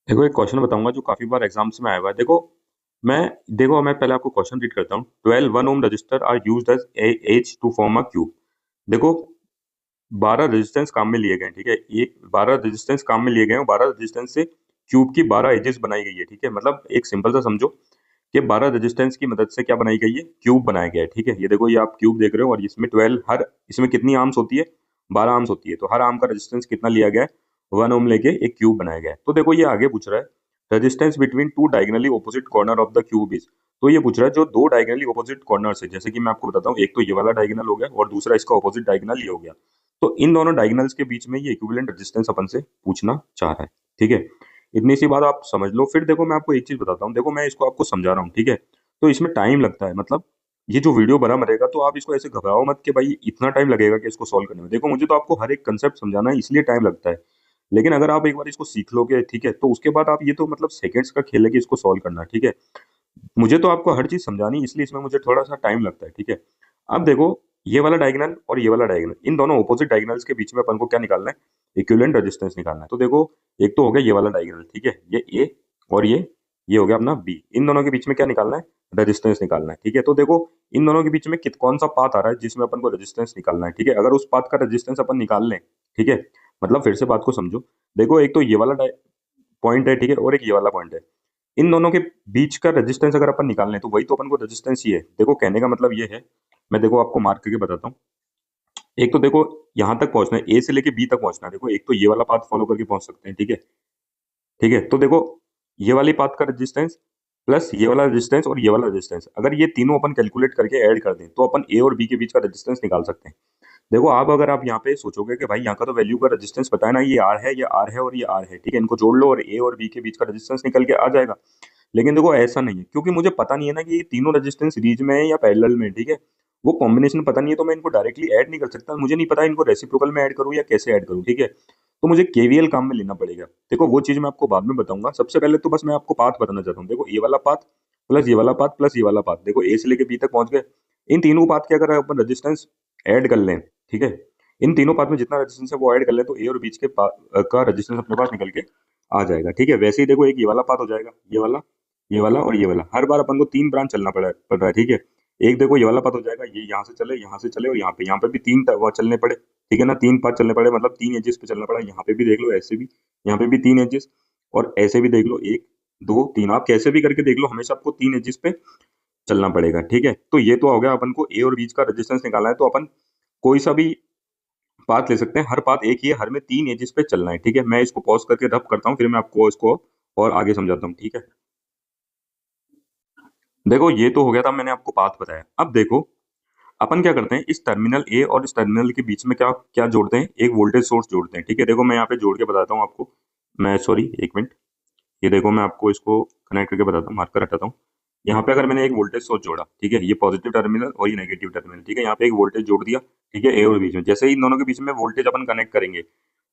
देखो एक क्वेश्चन बताऊंगा जो काफी बार एग्जाम्स में आया हुआ है। मैं मैं पहले आपको क्वेश्चन रीड करता हूँ। 12 1 ohm resistor are used as as to form a cube. देखो 12 रेजिस्टेंस काम में लिए गए हैं, ठीक है। ये 12 रेजिस्टेंस काम में लिए गए हैं और 12 रेजिस्टेंस से क्यूब की 12 एजेस बनाई गई है, ठीक है। मतलब एक सिंपल सा समझो कि 12 रेजिस्टेंस की मदद से क्या बनाई गई है, क्यूब बनाया गया है, ठीक है। ये देखो, ये आप क्यूब देख रहे हो और इसमें 12 हर इसमें कितनी आर्म्स होती है, 12 आर्म्स होती है। तो हर आर्म का रेजिस्टेंस कितना लिया गया है, 1 ओम लेके एक क्यूब बनाया गया है। तो देखो ये आगे पूछ रहा है resistance between two diagonally opposite corner of the cube is. तो ये पूछ रहा है जो दो डायगोनली ऑपोजिट कॉर्नर्स है, जैसे कि मैं आपको बताता हूँ, एक तो ये वाला डायगोनल हो गया और दूसरा इसका ऑपोजिट डायगोनल ये हो गया। तो इन दोनों डायगोनल्स के बीच में ये इक्विवेलेंट रेजिस्टेंस अपन से पूछना चाह रहा है, ठीक है। इतनी सी बात आप समझ लो। फिर देखो मैं आपको एक चीज बताता हूँ, देखो मैं इसको आपको समझा रहा हूँ, ठीक है। तो इसमें टाइम लगता है, मतलब ये जो वीडियो बना मरेगा, तो आप इसको ऐसे घबराओ मत कि भाई इतना टाइम लगेगा कि इसको सॉल्व करने में। देखो मुझे तो आपको हर एक कंसेप्ट समझाना है, इसलिए टाइम लगता है। लेकिन अगर आप एक बार इसको सीख लोगे, ठीक है, तो उसके बाद आप ये तो मतलब सेकंड्स का खेल है कि इसको सॉल्व करना, ठीक है। मुझे तो आपको हर चीज समझानी है, इसलिए इसमें मुझे थोड़ा सा टाइम लगता है, ठीक है। अब देखो ये वाला डायगोनल और ये वाला डायगोनल, इन दोनों ऑपोजिट डायगोनल्स के बीच में अपन को क्या निकालना है, इक्विवेलेंट रेजिस्टेंस निकालना है। तो देखो एक तो हो गया ये वाला डायगोनल, ठीक है, ये ए और ये हो गया अपना बी। इन दोनों के बीच में क्या निकालना है, रेजिस्टेंस निकालना है, ठीक है। तो देखो इन दोनों के बीच में कौन सा पाथ आ रहा है जिसमें अपन को रेजिस्टेंस निकालना है, ठीक है। अगर उस पाथ का रेजिस्टेंस अपन निकाल लें, ठीक है, मतलब फिर से बात को समझो। देखो एक तो ये वाला पॉइंट है, ठीक है, और एक ये वाला पॉइंट है। इन दोनों के बीच का रेजिस्टेंस अगर अपन निकाल लें तो वही तो अपन को रेजिस्टेंस ही है। देखो कहने का मतलब ये है, मैं देखो आपको मार्क करके बताता हूँ। एक तो देखो यहाँ तक पहुंचना है, ए से लेके बी तक पहुंचना है। देखो एक तो ये वाला पाथ फॉलो करके पहुंच सकते हैं, ठीक है। ठीक है, तो देखो ये वाली पाथ का रेजिस्टेंस प्लस ये वाला रेजिस्टेंस और ये वाला रेजिस्टेंस, अगर ये तीनों अपन कैलकुलेट करके ऐड कर दें तो अपन ए और बी के बीच का रेजिस्टेंस निकाल सकते हैं। देखो आप अगर आप यहाँ पे सोचोगे कि भाई यहाँ का तो वैल्यू का रेजिस्टेंस पता है ना, ये आर है, ये आर है और ये आर है, ठीक है, इनको जोड़ लो और ए और बी के बीच का रेजिस्टेंस निकल के आ जाएगा। लेकिन देखो ऐसा नहीं है, क्योंकि मुझे पता नहीं है ना कि ये तीनों रेजिस्टेंस सीरीज में है या पैरेलल में, ठीक है। वो कॉम्बिनेशन पता नहीं है, तो मैं इनको डायरेक्टली ऐड नहीं कर सकता। मुझे नहीं पता इनको रेसिप्रोकल में ऐड करूँ या कैसे ऐड करूँ, ठीक है। तो मुझे केवीएल काम में लेना पड़ेगा। देखो वो चीज मैं आपको बाद में बताऊंगा। सबसे पहले तो बस मैं आपको पाथ बताना चाहता हूँ। देखो ये वाला पाथ प्लस ये वाला पाथ प्लस ये वाला पाथ, देखो ए से लेके बी तक पहुंच गए। इन तीनों पाथ के अगर अपन रेजिस्टेंस ऐड कर लें, ठीक है, इन तीनों पाथ में जितना रेजिस्टेंस है वो ऐड कर लें, तो ए और बीच के का रेजिस्टेंस अपने पास निकल के आ जाएगा, ठीक है। वैसे ही देखो एक ये वाला पाथ हो जाएगा, ये वाला और ये वाला। हर बार अपन को 3 ब्रांच चलना पड़ रहा है, ठीक है। एक देखो ये वाला पाथ हो जाएगा, ये यहाँ से चले और यहाँ पे भी 3 वो चलने पड़े, ठीक है ना। 3 पाथ चलने पड़े, मतलब 3 एजेस पे चलना पड़ा। यहाँ पे भी देख लो, ऐसे भी यहाँ पे भी 3 एजेस, और ऐसे भी देख लो, 1 2 3, आप कैसे भी करके देख लो, हमेशा आपको 3 एजेस पे चलना पड़ेगा, ठीक है। तो ये तो हो गया, अपन को ए और बीच का रेजिस्टेंस निकालना है, तो अपन कोई सा भी पाथ ले सकते हैं। हर पाथ एक ही है, हर में 3 एजेस पे चलना है, ठीक है। मैं इसको पॉज करके रब करता हूँ, फिर मैं आपको इसको और आगे समझाता हूँ, ठीक है। देखो ये तो हो गया था, मैंने आपको पाथ बताया। अब देखो अपन क्या करते हैं, इस टर्मिनल ए और इस टर्मिनल के बीच में क्या क्या जोड़ते हैं, एक वोल्टेज सोर्स जोड़ते हैं, ठीक है। देखो मैं यहाँ पे जोड़ के बताता हूँ आपको। मैं सॉरी, एक मिनट, ये देखो मैं आपको इसको कनेक्ट करके बताता हूँ, मार्कर हटाता हूँ। यहाँ पे अगर मैंने एक वोल्टेज सोर्स जोड़ा, ठीक है, ये पॉजिटिव टर्मिनल और ये नेगेटिव टर्मिनल, ठीक है। यहाँ पे एक वोल्टेज जोड़ दिया, ठीक है, ए और बीच में। जैसे ही इन दोनों के बीच में वोल्टेज अपन कनेक्ट करेंगे,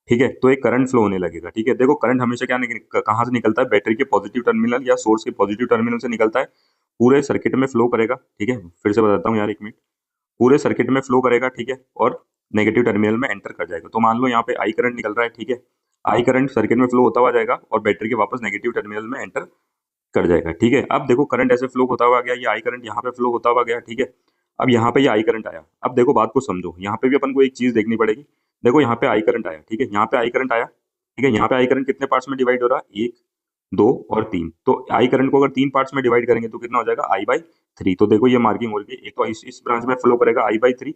ठीक है, तो एक करंट फ्लो होने लगेगा, ठीक है। देखो करंट हमेशा कहाँ से निकलता है, बैटरी के पॉजिटिव टर्मिनल या सोर्स के पॉजिटिव टर्मिनल से निकलता है। पूरे सर्किट में फ्लो करेगा, ठीक है। फिर से बताता हूँ यार, एक मिनट। पूरे सर्किट में फ्लो करेगा, ठीक है, और नेगेटिव टर्मिनल में एंटर कर जाएगा। तो मान लो यहाँ पे आई करंट निकल रहा है, ठीक है। आई करंट सर्किट में फ्लो होता हुआ जाएगा और बैटरी के वापस नेगेटिव टर्मिनल में एंटर कर जाएगा, ठीक है। अब देखो करंट ऐसे फ्लो होता हुआ गया, ये आई करंट यहाँ पे फ्लो होता हुआ गया, ठीक है। अब यहाँ पे ये आई करंट आया। अब देखो बात को समझो, यहाँ पे भी अपन को एक चीज देखनी पड़ेगी। देखो यहाँ पे आई करंट आया, ठीक है, यहाँ पे आई करंट आया, ठीक है। यहाँ पे आई करंट कितने पार्ट्स में डिवाइड हो रहा है, 1 2 और 3। तो आई करंट को अगर 3 पार्ट्स में डिवाइड करेंगे तो कितना हो जाएगा, आई बाई 3। तो देखो ये मार्किंग हो रही है, एक तो इस ब्रांच में फ्लो करेगा आई बाई 3,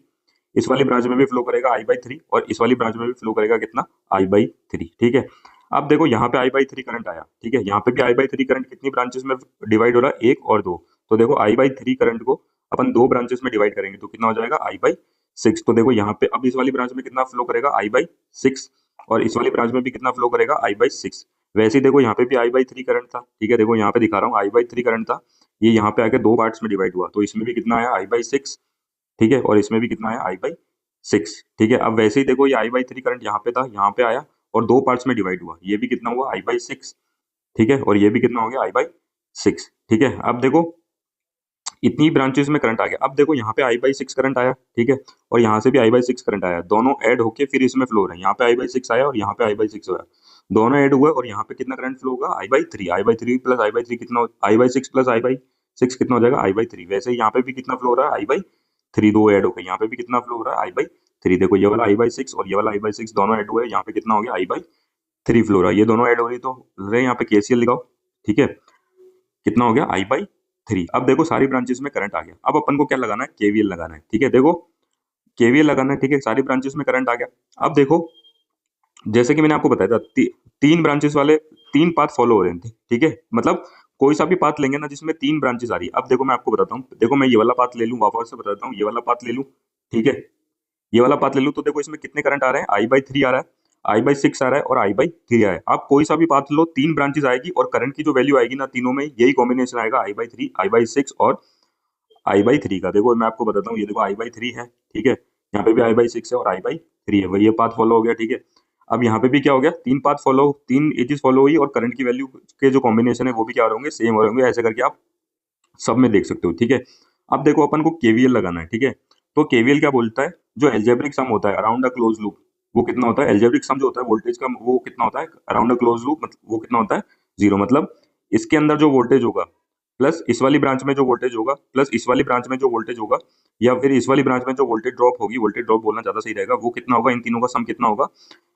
इस वाली ब्रांच में भी फ्लो करेगा आई बाई 3, और इस वाली ब्रांच में भी फ्लो करेगा कितना, आई बाई 3, ठीक है। अब देखो यहाँ पे आई बाई 3 करंट आया, ठीक है। यहाँ पे भी आई बाई 3 करंट कितनी ब्रांचेस में डिवाइड हो रहा है, 1 और 2। तो देखो आई बाई 3 करंट को अपन 2 ब्रांचेस में डिवाइड करेंगे तो कितना हो जाएगा, आई बाई 6। तो देखो यहाँ पे अब इस वाली ब्रांच में कितना फ्लो करेगा, आई बाई 6, और इस वाली ब्रांच में भी कितना फ्लो करेगा, आई बाई 6। वैसे ही देखो यहाँ पे भी आई बाई 3 करंट था, ठीक है। देखो यहाँ पे दिखा रहा हूँ, आई बाई 3 करंट था, ये यहाँ पे आके 2 पार्ट्स में डिवाइड हुआ, तो इसमें भी कितना आया, आई बाई 6, ठीक है, और इसमें भी कितना आया, आई बाई 6, ठीक है। अब वैसे ही देखो ये आई बाई 3 करंट यहाँ पे था, यहाँ पे आया और 2 पार्ट्स में डिवाइड हुआ, ये भी कितना हुआ, आई बाई 6, ठीक है, और ये भी कितना हो गया, आई बाई 6, ठीक है। अब देखो इतनी ब्रांचेस में करंट आ गया। अब देखो यहाँ पे I/6 करंट आया, ठीक है, और यहाँ से भी I/6 करंट आया, दोनों ऐड होके फिर इसमें फ्लो हो रहे हैं। यहाँ पे I/6 आया और यहाँ पे I/6 आया, दोनों ऐड हुए और यहाँ पे कितना करंट फ्लो होगा, I/3। I/3 प्लस I/3 कितना, I/6 प्लस I/6 कितना हो जाएगा, I/3। वैसे ही यहाँ पे भी कितना फ्लो हो रहा है, I/3, दो ऐड हो गए, यहाँ पे भी कितना फ्लो हो रहा है, I/3। देखो ये वाला I/6 और ये वाला I/6 दोनों ऐड हुए, यहाँ पे कितना हो गया, I/3 फ्लो हो रहा है। ये दोनों ऐड हो रही तो यहाँ पे KCL लगाओ, ठीक है, कितना हो गया, I/3। अब देखो सारी ब्रांचेस में करंट आ गया। अब अपन को क्या लगाना है, KVL लगाना है, ठीक है। देखो KVL लगाना है, ठीक है, सारी ब्रांचेस में करंट आ गया। अब देखो जैसे कि मैंने आपको बताया था, तीन ब्रांचेस वाले तीन पाथ फॉलो हो रहे थे, ठीक है, मतलब कोई सा भी पाथ लेंगे ना जिसमें तीन ब्रांचेस आ रही है। अब देखो मैं आपको बताता हूँ, देखो मैं ये वाला पाथ ले लूँ, वापस से बताता हूँ, ये वाला पाथ ले लूँ, ठीक है, ये वाला पाथ ले लूँ, तो देखो इसमें कितने करंट आ रहे हैं, I/3 आ रहा है, I/6 आ रहा है और I/3 आ रहा है। आप कोई सा भी पाथ लो, तीन ब्रांचेस आएगी और करंट की जो वैल्यू आएगी ना, तीनों में यही कॉम्बिनेशन आएगा, I/3, I/6 और I/3 का। देखो मैं आपको बताता हूँ, ये देखो I/3 है, ठीक है, यहाँ पे भी I/6 है और I/3 है, वही ये पाथ फॉलो हो गया, ठीक है। अब यहाँ पे भी क्या हो गया, तीन पाथ फॉलो, तीन एजेस फॉलो हुई और करंट की वैल्यू के जो कॉम्बिनेशन है वो भी क्या होंगे, सेम हो होंगे। ऐसे करके आप सब में देख सकते हो, ठीक है। अब देखो अपन को KVL लगाना है, ठीक है, तो KVL क्या बोलता है, जो एल्जेब्रिक सम होता है अराउंड अ क्लोज लूप, वो कितना होता है, एल्जेब्रिक सम जो होता है वोल्टेज का, वो कितना होता है अराउंड अ क्लोज लूप, मतलब वो कितना होता है, 0। मतलब इसके अंदर जो वोल्टेज होगा प्लस इस वाली ब्रांच में जो वोल्टेज होगा प्लस इस वाली ब्रांच में जो वोल्टेज होगा, या फिर इस वाली ब्रांच में जो वोल्टेज ड्रॉप होगी, वोल्टेज ड्रॉप बोलना ज्यादा सही रहेगा, वो कितना होगा, इन तीनों का सम कितना होगा,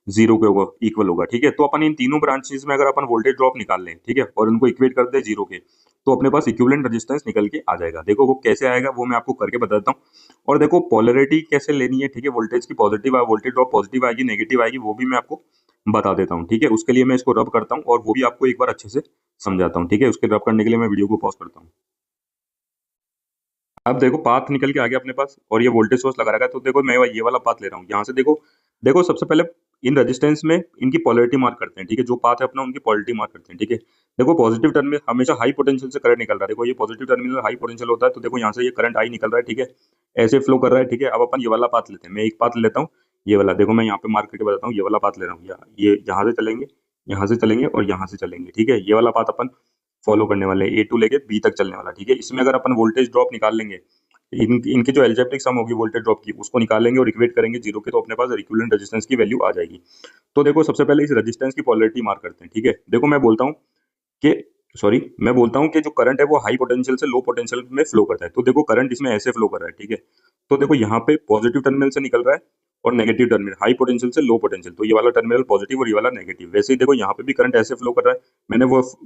0 के होगा, इक्वल होगा, ठीक है। तो अपन इन तीनों ब्रांचेस में अगर अपन वोल्टेज ड्रॉप निकाल लें, ठीक है, और उनको इक्वेट कर दे 0 के, तो अपने पास इक्विवेलेंट रेजिस्टेंस निकल के आ जाएगा। देखो वो कैसे आएगा वो मैं आपको करके बताता हूँ। और देखो पोलैरिटी कैसे लेनी है, ठीक है, वोल्टेज की पॉजिटिव वोल्टेज ड्रॉप पॉजिटिव आएगी, नेगेटिव आएगी, वो भी मैं आपको बता देता हूँ, ठीक है। उसके लिए मैं इसको रब करता हूँ और वो भी आपको एक बार अच्छे से समझाता हूँ, ठीक है। उसके रब करने के लिए मैं वीडियो को पॉज करता हूँ। अब देखो पाथ निकल के आ गया अपने पास और ये वोल्टेज सोर्स लगा रखा है, तो देखो मैं ये वाला पाथ ले रहा हूँ। यहाँ से देखो, देखो सबसे पहले इन रेजिस्टेंस में इनकी पोलैरिटी मार्क करते हैं, ठीक है, जो पाथ है अपना उनकी पोलैरिटी मार्क करते हैं, ठीक है। देखो पॉजिटिव टर्मिनल हमेशा हाई पोटेंशियल से करंट निकल रहा है, देखो ये पॉजिटिव टर्मिनल हाई पोटेंशियल होता है, तो देखो यहाँ से ये करंट आई निकल रहा है, ठीक है, ऐसे फ्लो कर रहा है, ठीक है। अब अपन ये वाला पाथ लेते हैं, मैं एक पाथ लेता हूँ, ये वाला, देखो मैं यहाँ पे मार्क करके बताता हूँ, ये वाला पाथ ले रहा हूँ, ये यहाँ से चलेंगे, यहाँ से चलेंगे और यहाँ से चलेंगे, ठीक है। ये वाला पाथ अपन फॉलो करने वाले हैं, A to लेके B तक चलने वाला, ठीक है। इसमें अगर अपन वोल्टेज ड्रॉप निकाल लेंगे, इनकी जो एल्जेब्रिक सम होगी वोल्टेज ड्रॉप की, उसको निकालेंगे और इक्वेट करेंगे 0 के, तो अपने पास इक्विवेलेंट रेजिस्टेंस की वैल्यू आ जाएगी। तो देखो सबसे पहले इस रेजिस्टेंस की पोलैरिटी मार्क करते हैं, ठीक है। देखो मैं बोलता हूँ कि मैं बोलता हूँ कि जो करंट है वो हाई पोटेंशियल से लो पोटेंशियल में फ्लो करता है, तो देखो करंट इसमें ऐसे फ्लो कर रहा है, ठीक है। तो देखो यहाँ पे पॉजिटिव टर्मिनल से निकल रहा है और नेगेटिव टर्मिनल, हाई पोटेंशियल से लो पोटेंशियल, तो ये वाला टर्मिनल पॉजिटिव और ये वाला नेगेटिव। वैसे ही देखो यहाँ पे भी करंट ऐसे फ्लो कर रहा है,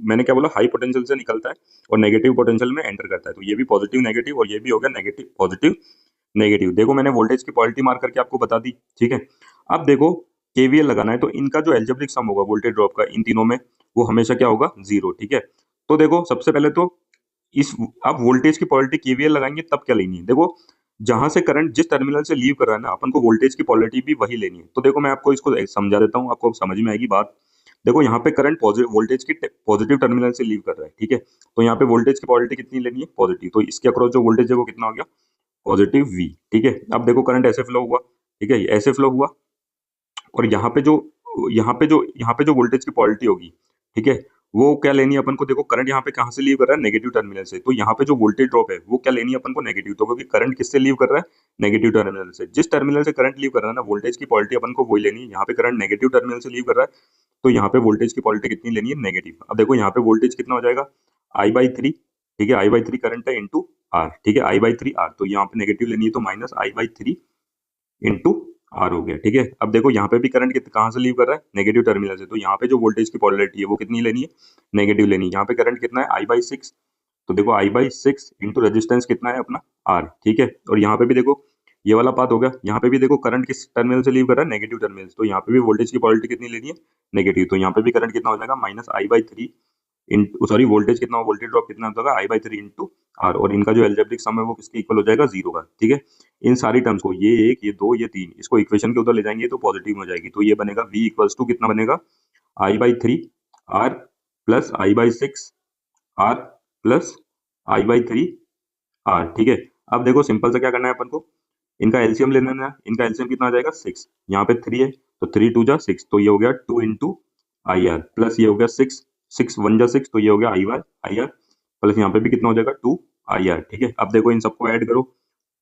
मैंने क्या बोला, हाई पोटेंशियल से निकलता है और नेगेटिव पोटेंशियल में एंटर करता है, तो ये भी पॉजिटिव नेगेटिव और ये भी हो गया नेगेटिव पॉजिटिव नेगेटिव। देखो मैंने वोल्टेज की पोलैरिटी मार्क करके आपको बता दी, ठीक है। अब देखो KVL लगाना है, तो इनका जो एल्जेब्रिक सम होगा वोल्टेज ड्रॉप का इन तीनों में, वो हमेशा क्या होगा, 0, ठीक है। तो देखो सबसे पहले तो इस, आप वोल्टेज की पोलैरिटी KVL लगाएंगे तब क्या लेनी है, देखो जहां से करंट जिस टर्मिनल से लीव कर रहा है ना, अपन को वोल्टेज की पोलैरिटी भी वही लेनी है। तो देखो मैं आपको इसको समझा देता हूँ, आपको समझ में आएगी बात। देखो यहाँ पे करंट वोल्टेज की पॉजिटिव टर्मिनल से लीव कर रहा है, ठीक है, तो यहाँ पे वोल्टेज की पोलैरिटी कितनी लेनी है, पॉजिटिव, तो इसके अक्रॉस जो वोल्टेज है वो कितना हो गया, पॉजिटिव V, ठीक है। अब देखो करंट ऐसे फ्लो हुआ, ठीक है, ऐसे फ्लो हुआ और यहाँ पे जो वोल्टेज की पोलैरिटी होगी, ठीक है, वो क्या लेनी है अपन को, देखो करंट यहाँ पे कहाँ से लीव कर रहा है, नेगेटिव टर्मिनल से, तो यहाँ पे जो वोल्टेज ड्रॉप है वो क्या लेनी है अपन को, नेगेटिव। तो क्योंकि करंट किससे लीव कर रहा है, नेगेटिव टर्मिनल से, जिस टर्मिनल से करंट लीव कर रहा है ना, वोल्टेज की पोलैरिटी अपन को वही लेनी है। यहाँ पे करंट नेगेटिव टर्मिनल से लीव कर रहा है, तो यहाँ पे वोल्टेज की पोलैरिटी कितनी लेनी है, नेगेटिव। अब देखो यहाँ पे वोल्टेज कितना हो जाएगा, I/3, ठीक है, I/3 करंट है इंटू R, ठीक है, I/3 R, तो यहाँ पे नेगेटिव लेनी है तो माइनस I/3 इंटू आर हो गया, ठीक है। अब देखो यहाँ पे भी करंट कहाँ से लीव कर रहा है, नेगेटिव टर्मिनल से, तो यहाँ पे जो वोल्टेज की पोलैरिटी है वो कितनी लेनी है, नेगेटिव लेनी है। यहाँ पे करंट कितना है, I/6, तो देखो I/6 इंटू रेजिस्टेंस कितना है अपना R, ठीक है। और यहाँ पे भी देखो ये वाला पाथ हो गया, यहाँ पे भी देखो करंट किस टर्मिनल से लीव कर रहा है, नेगेटिव टर्मिनल, तो यहाँ पे भी वोल्टेज की पोलैरिटी कितनी लेनी है, नेगेटिव, तो यहाँ पे भी करंट कितना हो जाएगा, minus I/3 into, sorry voltage कितना, वोल्टेज ड्रॉप कितना होगा, I/3 इंटू आर, और इनका जो एल्जेब्रिक सम है वो किसके इक्वल हो जाएगा, 0 का, ठीक है। इन सारी टर्म्स को, ये 1, ये 2, ये 3, इसको इक्वेशन के उधर ले जाएंगे तो पॉजिटिव हो जाएगी, तो ये बनेगा V इक्वल्स टू कितना बनेगा, I/3 R plus I/6 R plus I/3 R, ठीक है। अब देखो सिंपल सा क्या करना है अपन को, इनका एलसीएम लेना है, इनका एलसीएम कितना आ जाएगा, 6, यहाँ पे 3 है तो 3 2 जा 6, तो ये हो गया 2 इंटू IR प्लस ये हो गया 6 1 जा 6, तो ये हो गया IR प्लस यहाँ पे भी कितना हो जाएगा 2 आई आर, ठीक है। अब देखो इन सबको ऐड करो,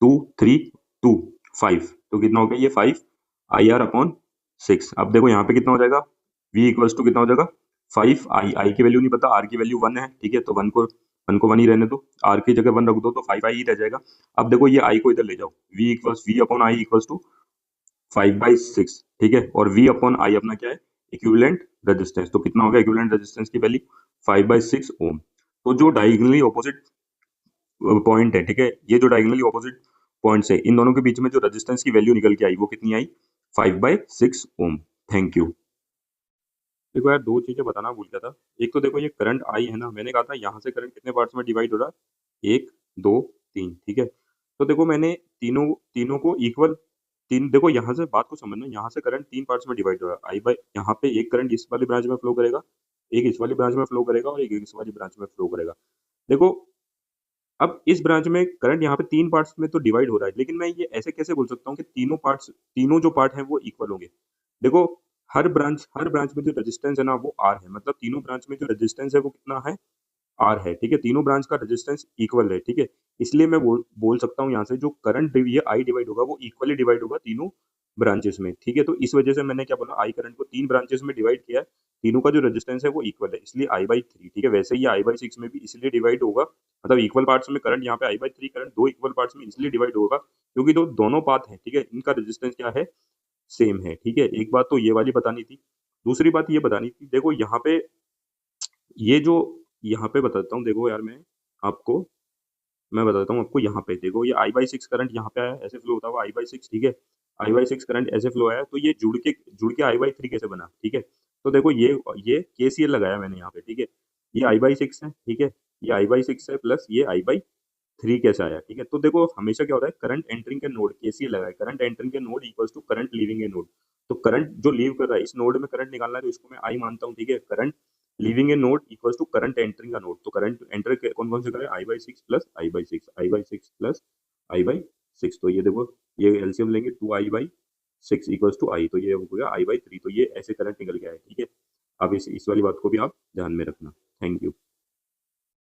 2 3 2 5, तो कितना हो गया ये 5 आई आर अपॉन 6। अब देखो यहाँ पे कितना हो जाएगा, v इक्वल्स टू कितना हो जाएगा 5 आई की वैल्यू नहीं पता, r की वैल्यू 1 है, ठीक है। तो 1 ही रहने दो, r की जगह 1 रख दो तो 5 आई ही रह जाएगा। अब देखो ये i को इधर ले जाओ, v upon I equals to 5/6, ठीक है। और v अपॉन आई अपना क्या है, इक्विवेलेंट रेजिस्टेंस। तो कितना हो गया इक्विवेलेंट रेजिस्टेंस की वैल्यू 5/6 ओम। तो जो डायगोनली ऑपोजिट पॉइंट है, ठीक है, ये जो डायगोनली ऑपोजिट पॉइंट्स है, इन दोनों के बीच में जो रेजिस्टेंस की वैल्यू निकल के आई वो कितनी आई, 5/6 ओम। Thank you. देखो यार दो चीजें बताना भूल गया था। एक तो देखो ये करंट आई है ना, मैंने कहा था यहाँ से करंट कितने पार्ट्स में डिवाइड हो रहा है, 1 2 3, ठीक है। तो देखो मैंने तीनों तीनों को इक्वल, तीन देखो यहाँ से बात को समझना, यहाँ से करंट 3 पार्ट्स में डिवाइड हो रहा है। आई बाई यहाँ पे एक करंट इस वाली ब्रांच में फ्लो करेगा, एक इस वाली ब्रांच में फ्लो करेगा और एक इस वाली ब्रांच में फ्लो करेगा। देखो अब इस ब्रांच में करंट यहाँ पे 3 पार्ट्स में तो डिवाइड हो रहा है, लेकिन मैं ये ऐसे कैसे बोल सकता हूँ कि तीनों जो पार्ट हैं वो इक्वल होंगे। देखो हर ब्रांच में जो रेजिस्टेंस है ना वो आर है, मतलब तीनों ब्रांच में जो रेजिस्टेंस है वो कितना है, आर है, ठीक है। तीनों ब्रांच का रेजिस्टेंस इक्वल है, ठीक है। इसलिए मैं बोल सकता हूँ यहाँ से जो करंट ये आई डिवाइड होगा वो इक्वली डिवाइड होगा तीनों ब्रांचेस में, ठीक है। तो इस वजह से मैंने क्या बोला, आई करंट को 3 ब्रांचेस में डिवाइड किया है, तीनों का जो रेजिस्टेंस है वो इक्वल है, इसलिए I/3, ठीक है। वैसे ही I/6 में भी इसलिए डिवाइड होगा, मतलब इक्वल पार्ट्स में करंट यहाँ पे I/3 करंट दो इक्वल पार्ट्स में इसलिए डिवाइड होगा क्योंकि दोनों पाथ है, ठीक है, इनका रेजिस्टेंस क्या है, सेम है, ठीक है। एक बात तो ये वाली बतानी थी। दूसरी बात ये बतानी थी, देखो यहाँ पे ये जो यहाँ पे बताता हूँ, देखो यार आपको मैं बताता हूँ आपको, यहाँ पे देखो ये I/6 करंट यहाँ पे आया, ऐसे फ्लो होता हुआ I/6, ठीक है। I/6 करंट ऐसे फ्लो आया, तो ये जुड़ के I/3 कैसे बना, ठीक है। तो देखो ये KCL लगाया मैंने यहाँ पे, ठीक है। ये I/6 है, ठीक है, ये I/6 है प्लस ये I/3 कैसे आया, ठीक है। तो देखो हमेशा क्या होता है, करंट एंटरिंग के नोड, KCL लगाए, करंट एंटरिंग के node equals to current leaving a node. तो करंट जो लीव कर रहा है इस नोड में करंट निकालना है, तो इसको मैं आई मानता हूँ, ठीक है। Current leaving a node equals to current entering का नोड। तो करंट एंटर कौन कौन से करे, I/6 plus I/6, I/6 plus I/6। तो ये देखो ये एलसीएम लेंगे, 2I/6 इक्वल्स टू आई, तो ये हो गया I/3। तो ये ऐसे करंट निकल गया है, ठीक है। अब इस वाली बात को भी आप ध्यान में रखना। Thank you.